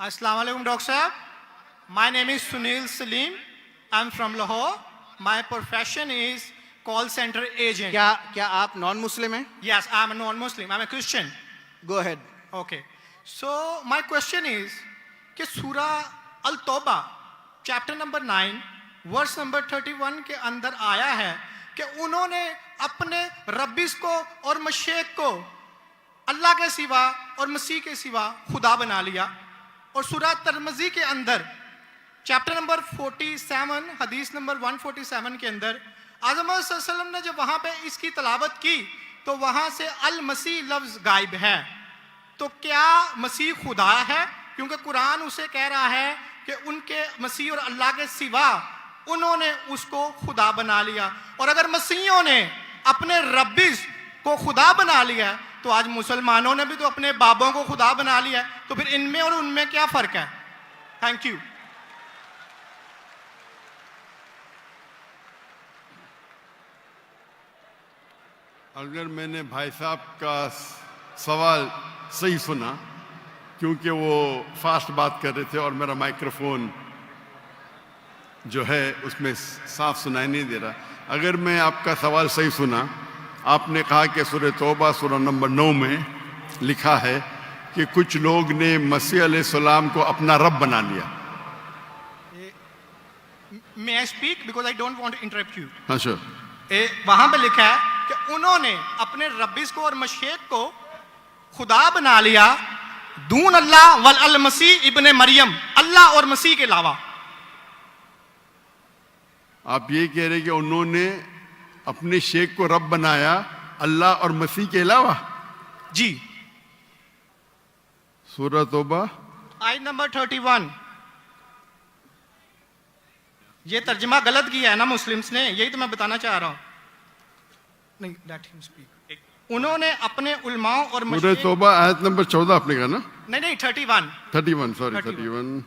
Assalamu alaikum, Dr. Sahab. My name is Sunil Salim. I'm from Lahore. My profession is call center agent. क्या आप non Muslim हैं? Yes, I'm a non-Muslim. I'm a Christian. Go ahead. Okay. So my question is कि सूरह अल-तौबा chapter number 9 verse number 31 के अंदर आया है कि उन्होंने अपने रब्बिस को और मशेक को अल्लाह के सिवा और मसीह के सिवा खुदा बना लिया. और सूरह तिरमिज़ी के अंदर चैप्टर नंबर 47 हदीस नंबर 147 के अंदर आज़म सल्लल्लाहु अलैहि वसल्लम ने जब वहाँ पे इसकी तलावत की तो वहाँ से अल मसीह लफ्ज़ गायब है. तो क्या मसीह खुदा है? क्योंकि कुरान उसे कह रहा है कि उनके मसीह और अल्लाह के सिवा उन्होंने उसको खुदा बना लिया. और अगर मसीहों ने अपने रब्बिस को खुदा बना लिया है तो आज मुसलमानों ने भी तो अपने बाबों को खुदा बना लिया है. तो फिर इनमें और उनमें क्या फ़र्क है? Thank you. अगर मैंने भाई साहब का सवाल सही सुना, क्योंकि वो फास्ट बात कर रहे थे और मेरा माइक्रोफोन जो है उसमें साफ सुनाई नहीं दे रहा. अगर मैं आपका सवाल सही सुना, आपने कहा कि सूरह तौबा सूरह नंबर 9 में लिखा है कि कुछ लोग ने मसीह अलैहिस्सलाम को अपना रब बना लिया. May I speak because I don't want to interrupt you. हाँ sure. वहां पे लिखा है कि उन्होंने अपने रब्बिस को और मशेक को खुदा बना लिया दून अल्लाह वल अल मसीह इब्ने मरियम, अल्लाह और मसीह के अलावा. आप ये कह रहे कि उन्होंने अपने शेख को रब बनाया अल्लाह और मसीह के अलावा? जी. सूरह तौबा आयत नंबर 31. ये तर्जमा गलत किया है ना मुस्लिम्स ने, यही तो मैं बताना चाह रहा हूं. नहीं, let him speak. उन्होंने अपने उलमाओं और सूरह तौबा आयत नंबर 14 आपने कहा ना? नहीं 31. 31 सॉरी 31.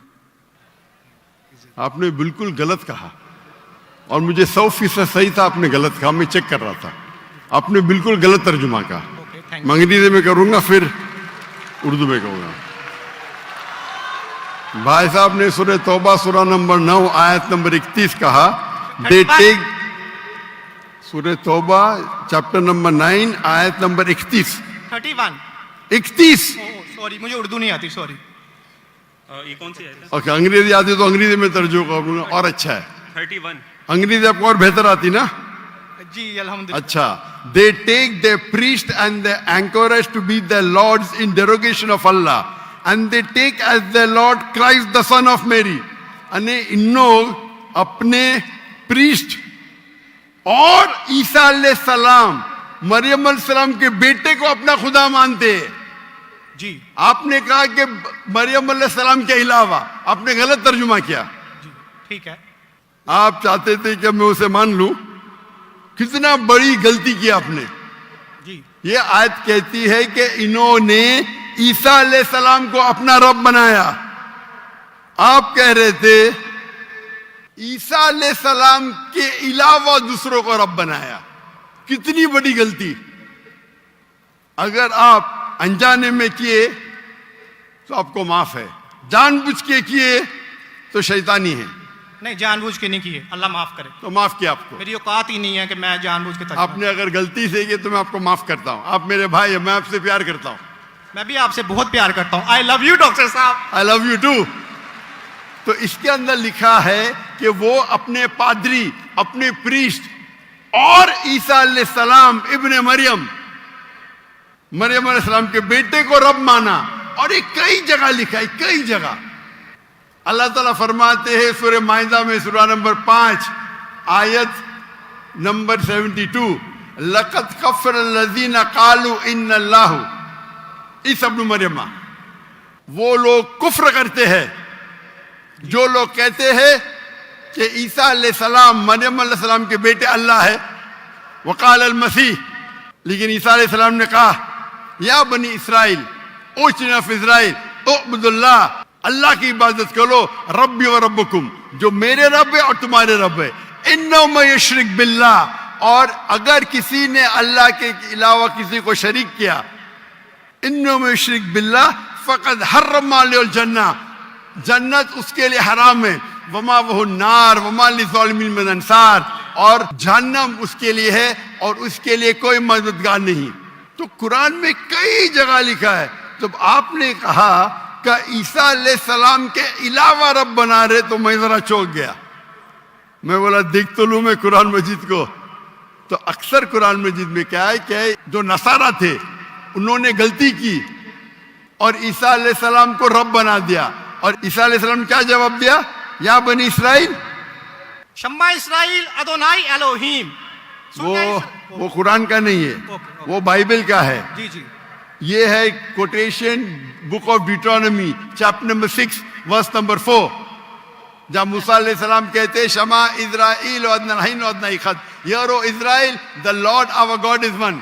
आपने बिल्कुल गलत कहा और मुझे 100% सही था. आपने गलत कहा, मैं चेक कर रहा था. आपने बिल्कुल गलत तर्जुमा कहा. मैं अंग्रेजी में करूंगा फिर उर्दू में कहूंगा. भाई साहब ने सूरह तौबा सूरह नंबर 9 आयत नंबर 31 कहा. दे टेक सूरह तौबा चैप्टर नंबर 9 आयत नंबर 31. 31. सॉरी, मुझे उर्दू नहीं आती, सॉरी. ये कौन सी है? ओके, अंग्रेजी आती तो अंग्रेजी में तर्जुमा करूंगा और अच्छा है. 31. अंग्रेजी आपको और बेहतर आती ना? जी अल्हम्दुलिल्लाह. अच्छा. They take their priest and the anchorage to be their lords in derogation of Allah, and they take as their Lord Christ the son of Mary. अने इन लोग अपने प्रीस्ट और ईसा अलैहिस्सलाम मरियम अलैहिस्सलाम के बेटे को अपना खुदा मानते हैं. जी आपने कहा कि मरियम अलैहिस्सलाम के अलावा. आपने गलत तर्जुमा किया. जी ठीक है. आप चाहते थे कि मैं उसे मान लूं. कितना बड़ी गलती की आपने. जी ये आयत कहती है कि इन्होंने ईसा अलैहिस्सलाम को अपना रब बनाया. आप कह रहे थे ईसा अलैहिस्सलाम के अलावा दूसरों को रब बनाया. कितनी बड़ी गलती. अगर आप अनजाने में किए तो आपको माफ है, जानबूझ के किए तो शैतानी है. नहीं, जानबूझ के नहीं किए, अल्लाह माफ करे. तो माफ किया आपको. मेरी औकात ही नहीं है कि मैं जानबूझ के आपने अगर गलती से किए तो मैं आपको माफ करता हूं. आप मेरे भाई हैं, मैं आपसे प्यार करता हूं. मैं भी आपसे बहुत प्यार करता हूं. आई लव यू डॉक्टर साहब. I love you too. तो इसके अंदर लिखा है कि वो अपने पादरी, अपने प्रीस्ट और ईसा अलैहिस्सलाम इब्ने मरियम, मरियम अलैहिस्सलाम के बेटे को रब माना. और ये कई जगह लिखा है, कई जगह. अल्लाह ताला फरमाते हैं सूरह माइदा में सूरह नंबर 5 आयत नंबर 72, लक़द कफ़र लज़ीना क़ालू इन्नल्लाहु ईसा इब्न मरियम. वो लोग कुफ्र करते हैं जो लोग कहते हैं कि ईसा अलैहिस्सलाम मरियम अलैहिस्सलाम के बेटे अल्लाह है. वक़ाल अल मसीह, लेकिन ईसा अलैहिस्सलाम ने कहा या बनी Israel O children of Israel उअब्दुल्लाह, अल्लाह की इबादत करो. रब्बी व रब्बुकुम, जो मेरे रब है और तुम्हारे रब है. इन्नहु मन युश्रिक बिल्लाह, और अगर किसी ने अल्लाह के अलावा किसी को शरीक किया, इन्नहु मन युश्रिक बिल्लाह फ़क़द हर्रम अलैहिल जन्नह, जन्नत उसके लिए हराम है, वमा वह नार वमा लिज़ालिमीन मिन अंसार, और जहन्नम उसके लिए है और उसके लिए कोई मददगार नहीं। तो कुरान में कई जगह लिखा है। जब आपने कहा कि ईसा अलैहिस्सलाम के अलावा रब बना रहे, तो मैं जरा चौंक गया। मैं बोला देख तो लूं मैं कुरान मजीद को। तो अक्सर कुरान मजीद में क्या है कि जो नसारा थे उन्होंने गलती की और ईसा अलैहिस्सलाम को रब बना दिया। और ईसा अलैहिस्सलाम ने क्या जवाब दिया? या बनी इसराइल, शम्मा इसराइल अदोनाई एलोहीम। वो कुरान का नहीं है, ओके। वो बाइबल का है। जी जी। ये है quotation book of Deuteronomy chapter number 6 verse number 4, जहां मूसा अलैहिस्सलाम कहते हैं शमा इज़राइल वअदनाहीन वअदनाईखद, hear O Israel the Lord our God is one.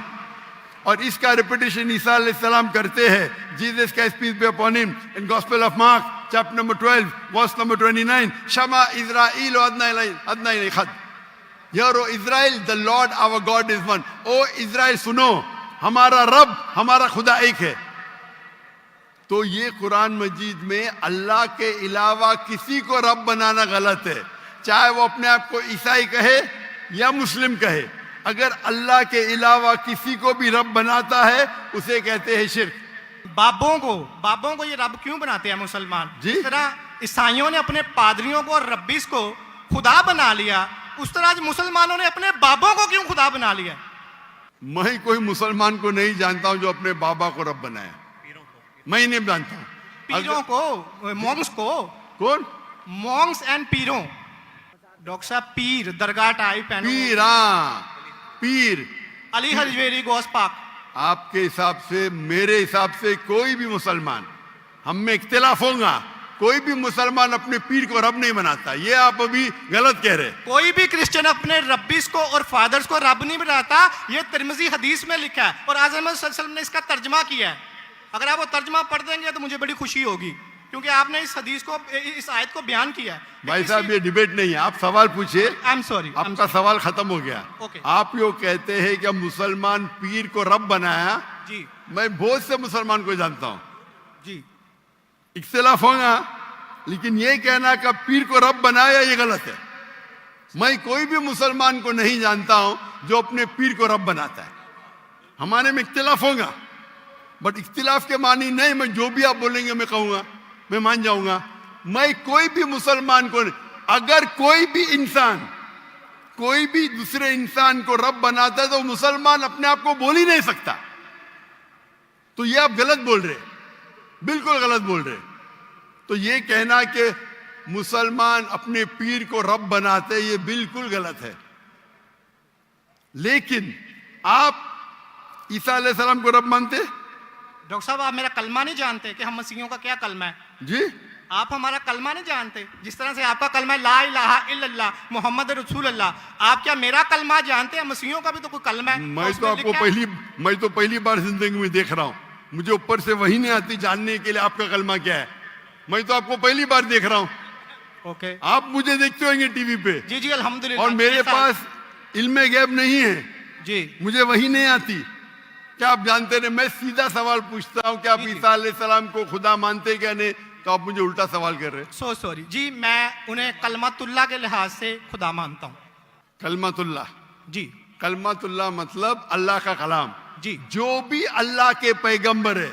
और इसका रिपीटेशन ईसा अलैहिस्सलाम करते हैं, जीसस का peace be upon him, in gospel of Mark chapter number 12 verse number 29, शमा इज़राइल वअदनाईखद, hear O Israel the Lord our God is one. O Israel सुनो, हमारा रब, हमारा खुदा एक है। तो ये कुरान मजीद में अल्लाह के अलावा किसी को रब बनाना गलत है, चाहे वो अपने आप को ईसाई कहे या मुस्लिम कहे। अगर अल्लाह के अलावा किसी को भी रब बनाता है उसे कहते हैं शिर्क। बाबों को ये रब क्यों बनाते हैं मुसलमान? जी? जिस तरह ईसाइयों ने अपने पादरियों को और रब्बीस को खुदा बना लिया, उस तरह आज मुसलमानों ने अपने बाबों को क्यों खुदा बना लिया? मैं कोई मुसलमान को नहीं जानता हूं जो अपने बाबा को रब बनाया, मैं ही नहीं जानता हूं। पीरों को, मॉन्क्स को, कौन? Monks and पीरों। डॉक्टर साहब पीर दरगाह टाइप है, पीर, हाँ पीर। अली हजवेरी गौस पाक। आपके हिसाब से, मेरे हिसाब से कोई भी मुसलमान, हम में इख्तिलाफ होगा, कोई भी मुसलमान अपने पीर को रब नहीं बनाता। ये आप अभी गलत कह रहे हैं। कोई भी क्रिश्चियन अपने रब्बीस को और फादर्स को रब नहीं बनाता। ये तिरमिजी हदीस में लिखा है और आज़म सल्लल्लाहु अलैहि वसल्लम ने इसका तर्जमा किया है। अगर आप वो तर्जमा पढ़ देंगे तो मुझे बड़ी खुशी होगी, क्योंकि आपने इस हदीस को, इस आयत को बयान किया है। भाई साहब ये डिबेट नहीं है, आप सवाल पूछिए। आई एम सॉरी, आपका सवाल खत्म हो गया। ओके। आप यो कहते हैं कि मुसलमान पीर को रब बनाया। जी मैं बहुत से मुसलमान को जानता हूं, जी। इख्तिलाफ होगा, लेकिन ये कहना कि पीर को रब बनाया ये गलत है। मैं कोई भी मुसलमान को नहीं जानता हूं जो अपने पीर को रब बनाता है। हमारे में इख्तिलाफ होगा, बट इख्तिलाफ के मानी नहीं, मैं जो भी आप बोलेंगे मैं कहूंगा, मैं मान जाऊंगा। मैं कोई भी मुसलमान को, अगर कोई भी इंसान कोई भी दूसरे इंसान को रब बनाता है तो मुसलमान अपने आप को बोल ही नहीं सकता। तो ये आप गलत बोल रहे, बिल्कुल गलत बोल रहे। तो ये कहना कि मुसलमान अपने पीर को रब बनाते, ये बिल्कुल गलत है। लेकिन आप ईसा अलैहिस्सलाम को रब मानते? डॉक्टर साहब आप मेरा कलमा नहीं जानते कि हम मसीहियों का क्या कलमा है? जी, आप हमारा कलमा नहीं जानते? जिस तरह से आपका कलमा है ला इलाहा इल्लल्लाह मोहम्मद रसूल अल्लाह, आप क्या मेरा कलमा जानते हैं? मसीहियों का भी तो कोई कलमा है। मैं तो पहली बार जिंदगी में देख रहा हूं। मुझे ऊपर से वही नहीं आती जानने के लिए आपका कलमा क्या है। मैं तो आपको पहली बार देख रहा हूं। ओके। आप मुझे देखते होंगे टीवी पे। जी जी अल्हम्दुलिल्लाह। और मेरे पास इल्मे गैब नहीं है जी, मुझे वही नहीं आती। क्या आप जानते नहीं? मैं सीधा सवाल पूछता हूं कि आप ईसा अलैहिस्सलाम को खुदा मानते क्या नहीं, तो आप मुझे उल्टा सवाल कर रहे हैं। सो सॉरी जी, मैं उन्हें कलमतुल्लाह के लिहाज से खुदा मानता हूँ। कलमतुल्लाह, जी कलमतुल्लाह मतलब अल्लाह का कलाम। जी जो भी अल्लाह के पैगंबर है,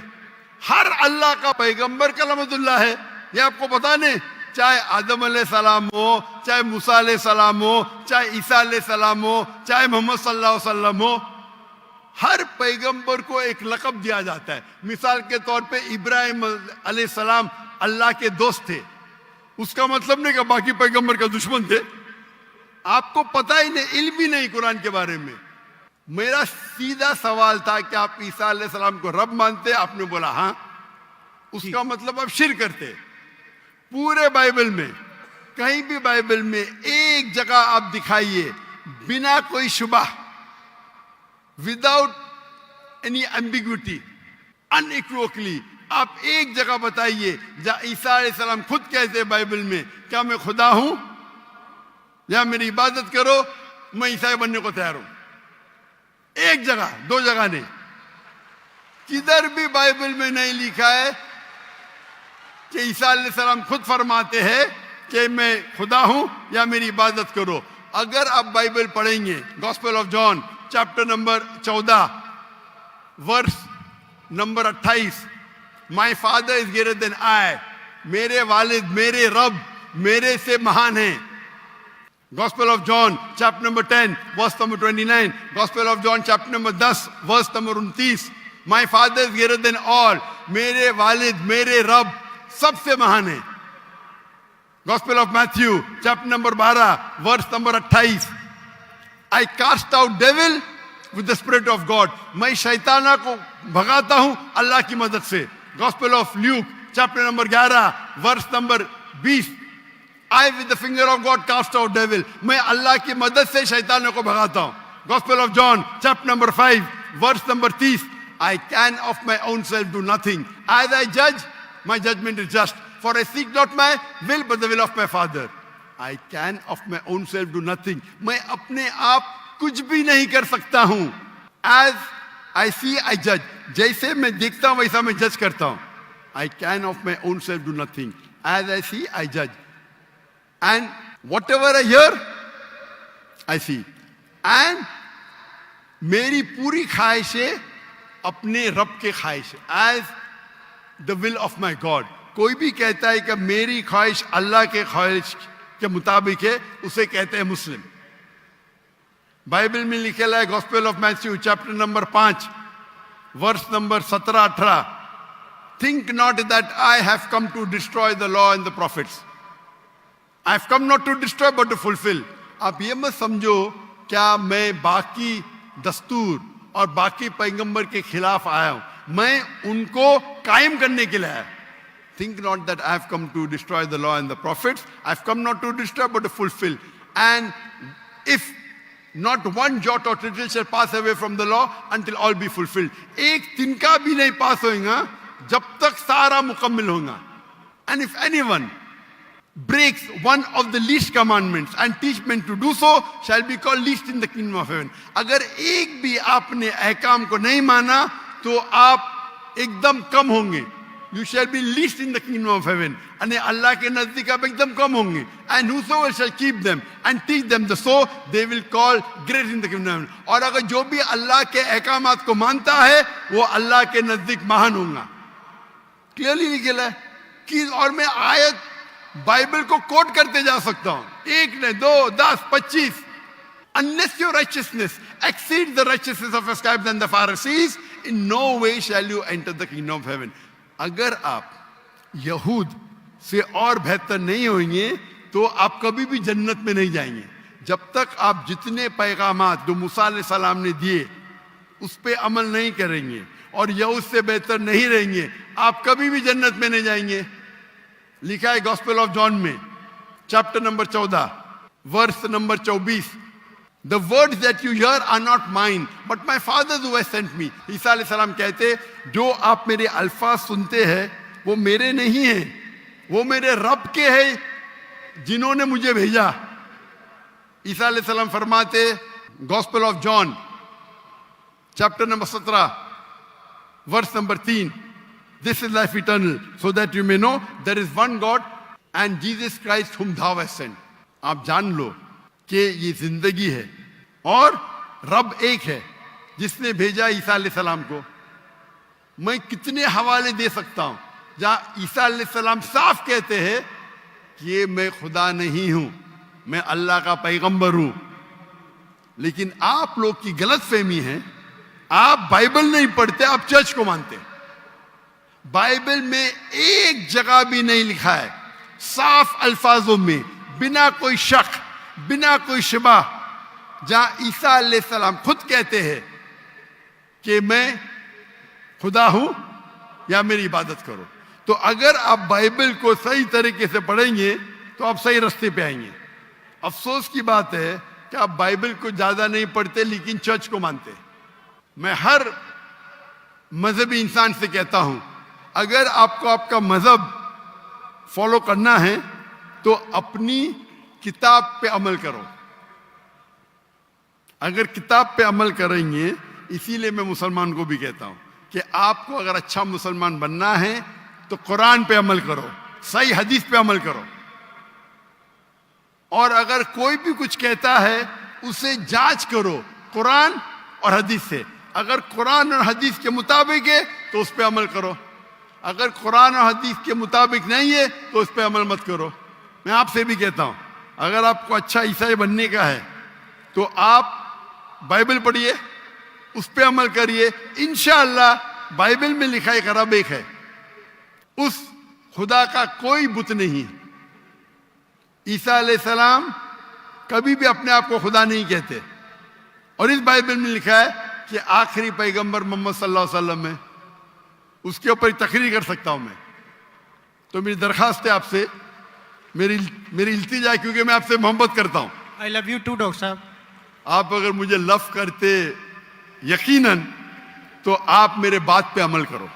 हर अल्लाह का पैगंबर कलमतुल्लाह है। ये आपको पता नहीं? चाहे आदम अलैहिस्सलाम हो, चाहे मूसा अलैहिस्सलाम हो, चाहे ईसा अलैहिस्सलाम हो, चाहे मोहम्मद सल्लल्लाहु अलैहि वसल्लम हो, हर पैगंबर को एक लक़ब दिया जाता है। मिसाल के तौर पे इब्राहिम अलैहिस्सलाम अल्लाह के दोस्त थे, उसका मतलब नहीं कि बाकी पैगंबर का दुश्मन थे। आपको पता ही नहीं, इल्म भी नहीं कुरान के बारे में। मेरा सीधा सवाल था कि आप ईसा अलैहिस्सलाम को रब मानते? आपने बोला हाँ। उसका मतलब आप शिर्क करते। पूरे बाइबल में, कहीं भी बाइबल में एक जगह आप दिखाइए बिना कोई शुबह, विदाउट एनी एम्बिग्विटी, अनइक्वोकली, आप एक जगह बताइए जहां ईसा अलैहिस्सलाम खुद कहते हैं बाइबल में क्या मैं खुदा हूं या मेरी इबादत करो, मैं ईसाई बनने को तैयार हूं। एक जगह, दो जगह नहीं, किधर भी बाइबल में नहीं लिखा है कि ईसा अलैहिस्सलाम खुद फरमाते हैं कि मैं खुदा हूं या मेरी इबादत करो। अगर आप बाइबल पढ़ेंगे, Gospel of John chapter number 14 verse number 28, my father is greater than I, मेरे वालिद, मेरे रब मेरे से महान हैं। Gospel of John chapter number 10 verse number 29, Gospel of John chapter number 10 verse number 29, my father is greater than all, मेरे वालिद, मेरे रब सबसे महान है। Gospel of Matthew chapter number 12 verse number 28, I cast out devil with the spirit of God, मैं शैताना को भगाता हूं अल्लाह की मदद से। Gospel of Luke chapter number 11 verse number 20, I with the finger of God cast out devil, मैं अल्लाह की मदद से शैतानों को भगाता हूं। Gospel of John chapter number 5 verse number 30, I can of my own self do nothing, as I जज my judgment is just, for I seek not my will but the will of my father. I can of my own self do nothing, मैं अपने आप कुछ भी नहीं कर सकता हूं। एज आई सी आई जज, जैसे मैं देखता हूं वैसा मैं जज करता हूं। I can of my own self do nothing, as I see I जज, and what ever I hear I see, and मेरी पूरी ख्वाहिशें अपने रब के ख्वाहिश, as the will of my God. कोई भी कहता है कि मेरी ख्वाहिश अल्लाह के ख्वाहिश के मुताबिक है, उसे कहते हैं मुस्लिम। बाइबल में लिखेला है Gospel of Matthew chapter number 5 verse number 17-18, think not that I have come to destroy the law and the prophets, I have come not to destroy but to fulfil. आप ये मत समझो क्या मैं बाकी दस्तूर और बाकी पैगंबर के खिलाफ आया हूं, मैं उनको कायम करने के लिए आया। Think not that I have come to destroy the law and the prophets. I have come not to destroy but to fulfill. And if not one jot or tittle shall pass away from the law until all be fulfilled. एक तिनका भी नहीं पास होगा जब तक सारा मुकम्मल होगा. And if anyone breaks one of the least commandments and teach men to do so shall be called least in the kingdom of heaven. अगर एक भी आपने अहकाम को नहीं माना तो आप एकदम कम होंगे. You shall be least in the kingdom of heaven. अने अल्लाह के नजदीक आप एकदम कम होंगे. And whosoever shall keep them and teach them the so they will call great in the kingdom of heaven. और अगर जो भी अल्लाह के अहकामात को मानता है वो अल्लाह के नजदीक महान होगा. क्लियरली लिखा है कि और मैं आयत बाइबल को कोट करते जा सकता हूं. एक ने 2, 10, 25. Unless your righteousness exceeds the righteousness of the scribes and the Pharisees, in no way shall you enter the kingdom of heaven. अगर आप यहूद से और बेहतर नहीं होंगे तो आप कभी भी जन्नत में नहीं जाएंगे. जब तक आप जितने पैगामात जो मूसा अलैहिस्सलाम ने दिए उस पे अमल नहीं करेंगे और यहूद से बेहतर नहीं रहेंगे आप कभी भी जन्नत में नहीं जाएंगे. लिखा है गॉस्पेल ऑफ जॉन में chapter number 14 verse number 24. The words that you hear are not mine, but my Father who has sent me. ईसा अलैहिस्सलाम कहते जो आप मेरे अल्फाज सुनते हैं वो मेरे नहीं हैं, वो मेरे रब के हैं जिन्होंने मुझे भेजा. ईसा अलैहिस्सलाम फरमाते Gospel of John chapter number 17 verse number 3, This is life eternal, so that you may know there is one God and Jesus Christ whom thou hast sent. आप जान लो कि ये जिंदगी है और रब एक है जिसने भेजा ईसा अलैहिस्सलाम को. मैं कितने हवाले दे सकता हूं जहां ईसा अलैहिस्सलाम साफ कहते हैं कि मैं खुदा नहीं हूं, मैं अल्लाह का पैगंबर हूं. लेकिन आप लोग की गलत फहमी है, आप बाइबल नहीं पढ़ते, आप चर्च को मानते. बाइबल में एक जगह भी नहीं लिखा है साफ अल्फाजों में बिना कोई शक बिना कोई शिबा जहां ईसा अलैहिस्सलाम खुद कहते हैं कि मैं खुदा हूं या मेरी इबादत करो. तो अगर आप बाइबल को सही तरीके से पढ़ेंगे तो आप सही रास्ते पे आएंगे. अफसोस की बात है कि आप बाइबल को ज्यादा नहीं पढ़ते लेकिन चर्च को मानते. मैं हर मजहबी इंसान से कहता हूं अगर आपको आपका मजहब फॉलो करना है तो अपनी किताब पे अमल करो. अगर किताब पे अमल करेंगे, इसीलिए मैं मुसलमान को भी कहता हूं कि आपको अगर अच्छा मुसलमान बनना है तो कुरान पे अमल करो. सही हदीस पे अमल करो। और अगर कोई भी कुछ कहता है उसे जांच करो कुरान और हदीस से। अगर कुरान और हदीस के मुताबिक है तो उस पर अमल करो, अगर कुरान और हदीस के मुताबिक नहीं है तो उस पर अमल मत करो। मैं आपसे भी कहता हूं, अगर आपको अच्छा ईसाई बनने का है तो आप बाइबल पढ़िए, उस पर अमल करिए। इंशाअल्लाह बाइबल में लिखा एक रब एक है, उस खुदा का कोई बुत नहीं है। ईसा अलैहिस्सलाम कभी भी अपने आप को खुदा नहीं कहते, और इस बाइबल में लिखा है कि आखिरी पैगंबर मोहम्मद सल्लल्लाहु अलैहि वसल्लम है। उसके ऊपर तकरीर कर सकता हूं मैं। तो मेरी दरखास्त है आपसे, मेरी इल्तिजा है, क्योंकि मैं आपसे मोहब्बत करता हूं। I love you too doctor साहब। आप अगर मुझे लव करते यकीनन तो आप मेरे बात पे अमल करो,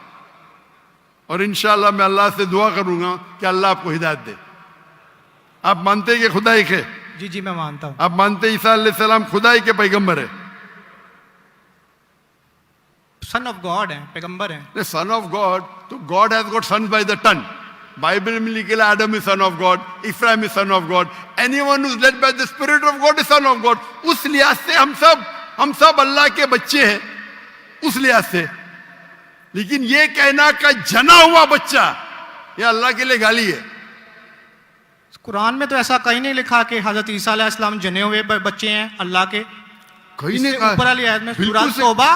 और इंशाअल्लाह मैं अल्लाह से दुआ करूंगा कि अल्लाह आपको हिदायत दे। आप मानते हैं कि खुदा एक है? जी जी मैं मानता हूं। आप मानते हैं ईसा अलैहिस्सलाम खुदाई के पैगंबर है? सन ऑफ गॉड है, पैगंबर है। सन ऑफ गॉड, तो God has got sons by the ton. Bible में लिखा Adam is son of God, Ephraim is son of God, anyone who is led by the spirit of God is son of God. उस लिहाज से हम सब अल्लाह के बच्चे हैं, उस लिहाज से। लेकिन ये कहना का जना हुआ बच्चा, ये अल्लाह के लिए गाली है। कुरान में तो ऐसा कहीं नहीं लिखा कि हजरत ईसा अलैहिस्सलाम जने हुए बच्चे हैं अल्लाह के। कहीं नहीं इससे ऊपर वाली आयत में सूरह तौबा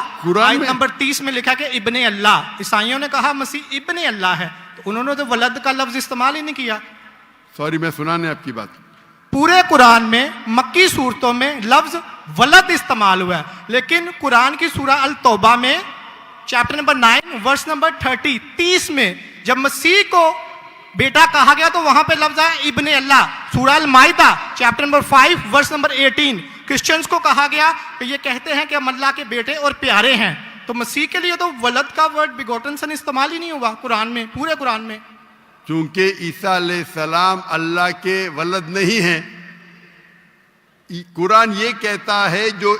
आयत नंबर 30 में लिखा कि इब्ने अल्लाह। ईसाइयों ने कहा मसीह इब्ने अल्लाह है, तो उन्होंने तो वलद का लफ्ज इस्तेमाल ही नहीं किया। सॉरी, मैं सुनाने आपकी बात। पूरे कुरान में मक्की सूरतों में लफ्ज वलद इस्तेमाल हुआ है, लेकिन कुरान की सूरह अल तौबा में चैप्टर नंबर 9 वर्स नंबर 30 में जब मसीह को बेटा कहा गया तो वहां पे लफ्ज आया इब्ने अल्लाह। सूरह अल माइदा chapter number 5 verse number 18 Christians को कहा गया कि ये कहते हैं कि हम अल्लाह के बेटे और प्यारे हैं। तो मसीह के लिए तो वलद का वर्ड बिगोटन सन इस्तेमाल ही नहीं हुआ कुरान में, पूरे कुरान में। चूंकि ईसा अलैहिस्सलाम अल्लाह के वलद नहीं है, कुरान ये कहता है जो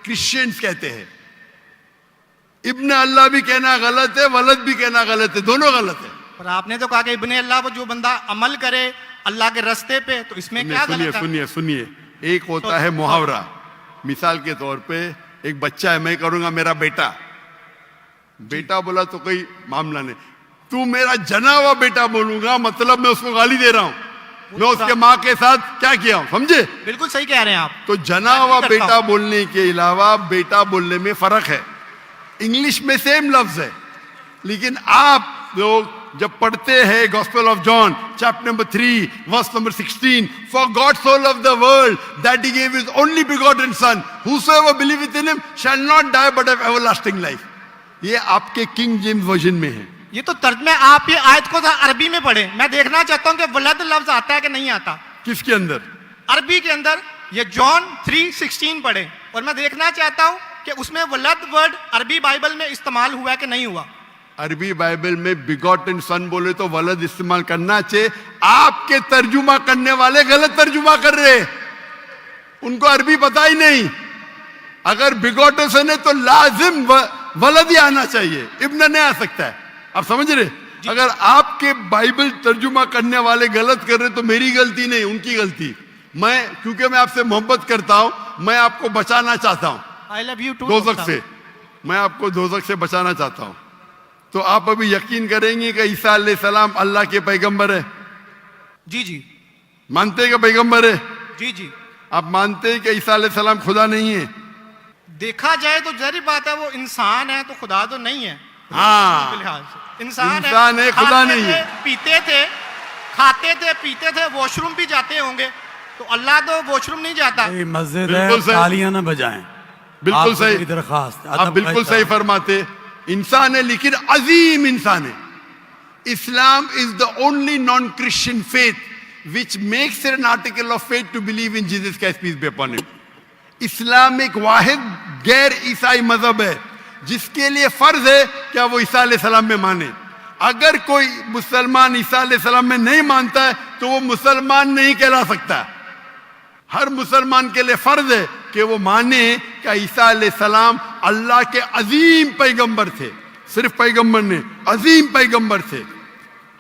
क्रिश्चियंस कहते हैं। इब्न अल्लाह भी कहना गलत है, वलद भी कहना गलत है, दोनों गलत है। और आपने तो कहा कि इब्ने अल्लाह वो जो बंदा अमल करे अल्लाह के रास्ते पे, तो इसमें क्या गलत है? सुनिए, एक होता है मुहावरा। मिसाल के तौर पे एक बच्चा है, मैं करूंगा मेरा बेटा, बेटा बोला तो कोई मामला नहीं। तू मेरा जना हुआ बेटा बोलूंगा मतलब मैं उसको गाली दे रहा हूं, मैं उसके माँ के साथ क्या किया हूं, समझे? बिल्कुल सही कह रहे हैं आप। तो जना हुआ बेटा बोलने के अलावा बेटा बोलने में फर्क है। इंग्लिश में सेम लफ्ज है, लेकिन आप लोग जब पढ़ते हैं gospel of John chapter number 3 verse number 16, for God so loved the world that he gave his only begotten son whosoever believeth in him shall not die but have everlasting life. ये आपके king James version में है। ये तो तर्जमे आप ये आयत को अरबी में पढ़े। मैं देखना चाहता हूं कि वलद लफ्ज आता है कि नहीं आता। किसके अंदर? अरबी के अंदर। ये जॉन 3:16 पढ़े, और मैं देखना चाहता हूं कि उसमें वलद वर्ड अरबी बाइबल में इस्तेमाल हुआ है कि नहीं हुआ। अरबी बाइबल में बिगॉटन सन बोले तो वलद इस्तेमाल करना चाहिए। आपके तर्जुमा करने वाले गलत तर्जुमा कर रहे, उनको अरबी पता ही नहीं। अगर बिगॉटन सन है तो लाजिम वलद ही आना चाहिए, इब्न नहीं आ सकता है। आप समझ रहे? अगर आपके बाइबल तर्जुमा करने वाले गलत कर रहे तो मेरी गलती नहीं, उनकी गलती। मैं क्योंकि मैं आपसे मोहब्बत करता हूं, मैं आपको बचाना चाहता हूं आई लव यू टू दोजख से। मैं आपको दोजख से बचाना चाहता हूं। तो आप अभी यकीन करेंगे कि ईसा अलैहिस्सलाम अल्लाह के पैगंबर है? जी जी मानते हैं कि पैगंबर है? जी जी। आप मानते हैं कि ईसा अलैहिस्सलाम खुदा नहीं है? देखा जाए तो जरी बात है, वो इंसान है तो खुदा तो नहीं है। हाँ, फिलहाल से इंसान है, खुदा नहीं है। पीते थे, खाते थे, पीते थे, वॉशरूम भी जाते होंगे, तो अल्लाह तो वॉशरूम नहीं जाता। मस्जिद है, तालियां ना बजाएं। बिल्कुल सही दरखास्त, आप बिल्कुल सही फरमाते। इंसान है लेकिन अजीम इंसान है। Islam is the only non Christian faith which makes it an article of faith to believe in Jesus Christ, peace be upon him. इस्लाम एक वाहिद गैर ईसाई मजहब है जिसके लिए फर्ज है क्या वो ईसा अलैहिस्सलाम में माने। अगर कोई मुसलमान ईसा अलैहिस्सलाम में नहीं मानता है तो वो मुसलमान नहीं कहला सकता। हर मुसलमान के लिए फर्ज है कि वो माने कि ईसा अलैहिस्सलाम अल्लाह के अजीम पैगंबर थे। सिर्फ पैगंबर नहीं, अजीम पैगंबर थे।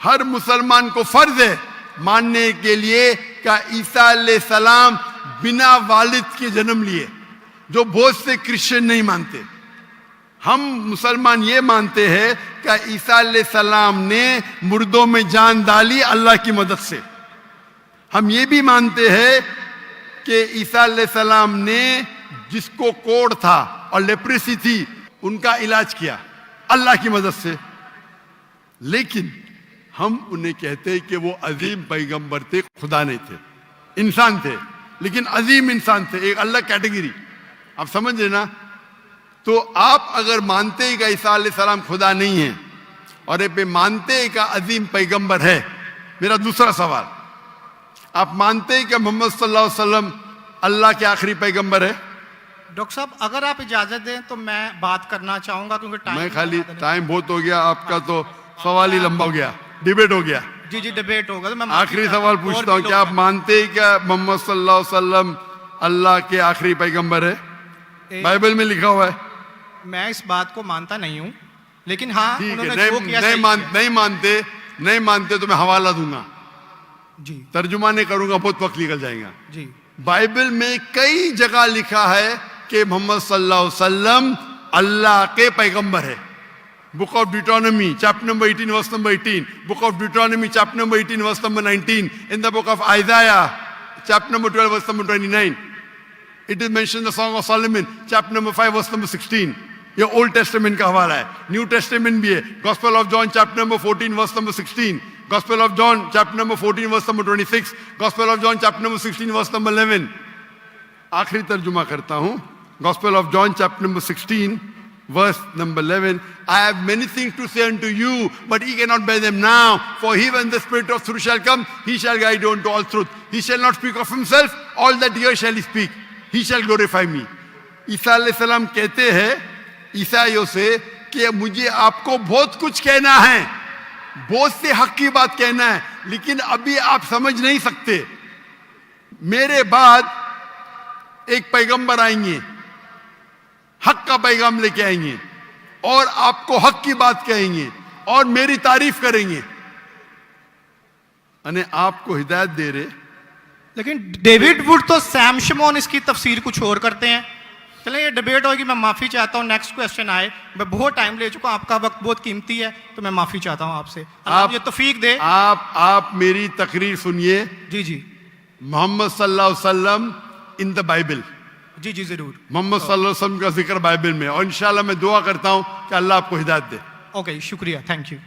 हर मुसलमान को फर्ज है मानने के लिए कि ईसा अलैहिस्सलाम बिना वालिद के जन्म लिए, जो बहुत से क्रिश्चियन नहीं मानते। हम मुसलमान ये मानते हैं कि ईसा अलैहिस्सलाम ने मुर्दों में जान डाली अल्लाह की मदद से। हम ये भी मानते हैं कि ईसा अलैहिस्सलाम ने जिसको कोढ़ था और लेप्रेसी थी उनका इलाज किया अल्लाह की मदद से। लेकिन हम उन्हें कहते हैं कि वो अजीम पैगंबर थे, खुदा नहीं थे, इंसान थे, लेकिन अजीम इंसान थे, एक अलग कैटेगरी। आप समझ रहे ना? तो आप अगर मानते हैं कि ईसा अलैहिस्सलाम खुदा नहीं है और ये मानते हैं कि अजीम पैगंबर है, मेरा दूसरा सवाल, आप मानते हैं कि मोहम्मद सल्लल्लाहु अलैहि वसल्लम अल्लाह के आखिरी पैगंबर है? डॉक्टर साहब अगर आप इजाजत दें तो मैं बात करना चाहूंगा, क्योंकि मैं खाली टाइम बहुत हो गया, आपका तो सवाल ही लंबा हो गया, डिबेट हो गया। जी जी डिबेट होगा, तो मैं आखिरी सवाल पूछता हूँ, क्या आप मानते हैं क्या मोहम्मद सल्लल्लाहु अलैहि वसल्लम अल्लाह के आखिरी पैगंबर है? बाइबल में लिखा हुआ है। मैं इस बात को मानता नहीं हूँ, लेकिन हाँ ठीक है, उन्होंने जो किया सही नहीं मानते तो मैं हवाला दूंगा, किया। जी तर्जुमा नहीं करूंगा, बहुत वक्त निकल जाएगा। जी बाइबल में कई जगह लिखा है कि मोहम्मद सल्लल्लाहु अलैहि वसल्लम अल्लाह के पैगंबर है। Book of Deuteronomy chapter number 18 verse number 18, book of Deuteronomy chapter number 18 verse number 19, in the book of Isaiah chapter number 12 verse number 29, it is mention the Song of Solomon chapter number 5 verse number 16। ये old testament का हवाला है, new Testament भी है। Gospel of John chapter number 14 verse number 16, Gospel of John chapter number 14 verse number 26, Gospel of John chapter number 16 verse number 11। आखिरी तर्जुमा करता हूं, gospel of John chapter number 16 verse number 11, I have many things to say unto you, but ye cannot bear them now. For he, when the Spirit of truth shall come, he shall guide you unto all truth. He shall not speak of himself, all that here shall he speak. He shall glorify me. ईसा अलैहिस्सलाम कहते हैं ईसाइयों से कि मुझे आपको बहुत कुछ कहना है, बहुत से हक की बात कहना है, लेकिन अभी आप समझ नहीं सकते। मेरे बाद एक पैगंबर आएंगे, हक का पैगाम लेके आएंगे और आपको हक की बात कहेंगे और मेरी तारीफ करेंगे, अने आपको हिदायत दे रहे। लेकिन डेविड वुड तो सैम शमोन इसकी तफसीर कुछ और करते हैं। चलें ये डिबेट होगी, मैं माफ़ी चाहता हूँ। नेक्स्ट क्वेश्चन आए, मैं बहुत टाइम ले चुका हूँ, आपका वक्त बहुत कीमती है, तो मैं माफ़ी चाहता हूँ आपसे। आप ये तौफीक दे। आप मेरी तकरीर सुनिए। जी जी मोहम्मद सल्लल्लाहु अलैहि वसल्लम इन द बाइबल, जी जी जरूर। मोहम्मद सल्लल्लाहु अलैहि वसल्लम का जिक्र बाइबल में, और इंशाल्लाह मैं दुआ करता हूं कि अल्लाह आपको हिदायत दे। ओके शुक्रिया, थैंक यू।